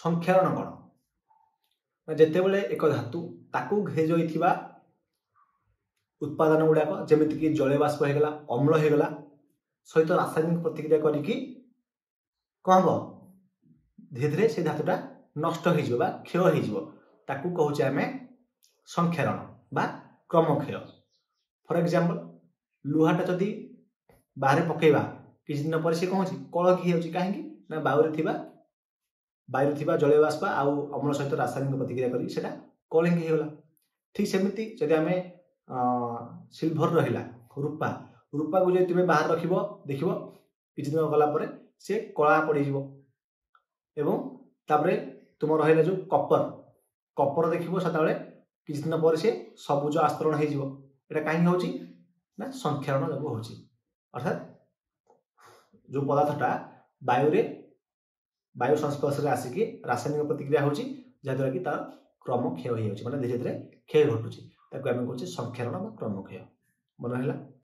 संख्यारण कौन जितेबले एक धातु ताकू घेरी जाइथिबा उत्पादन गुड़ाक जमीक जलीय बाष्प होगला अम्ल होगला सहित रासायनिक प्रतिक्रिया करिकी कौन हम धीरे धीरे से धातुटा नष्ट हो क्षय हो कहूचे आम संक्षारण बा क्रमक्षय। फॉर एग्जांपल लुहाटा जदि बाहर पकेबा किसी दिन पर से कौन कलकी हो कहीं वायु थी जलीय बाष्प आउ अम्ल सहित रासायनिक प्रतिक्रिया करी कलिंग होगला। ठीक सेमती जदि आम सिल्भर रहा रूपा रूपा को जो तुम्हें बाहर रख देख किसी दिन गलापर सी कला पड़ तापर तुम रहा जो कपर कपर देख से किसी दिन पर से सबुज आस्तरण हो कहीं हूँ ना संक्षारण जो हूँ अर्थात जो पदार्थटा वायु संस्पर्श में आसिकी रासायनिक प्रतिक्रिया होची जहाँद्वारा कि तार क्रम क्षय हो माने धीरे धीरे क्षय घटुची ताको आम कहूँ संक्षारण क्रम क्षय मन है।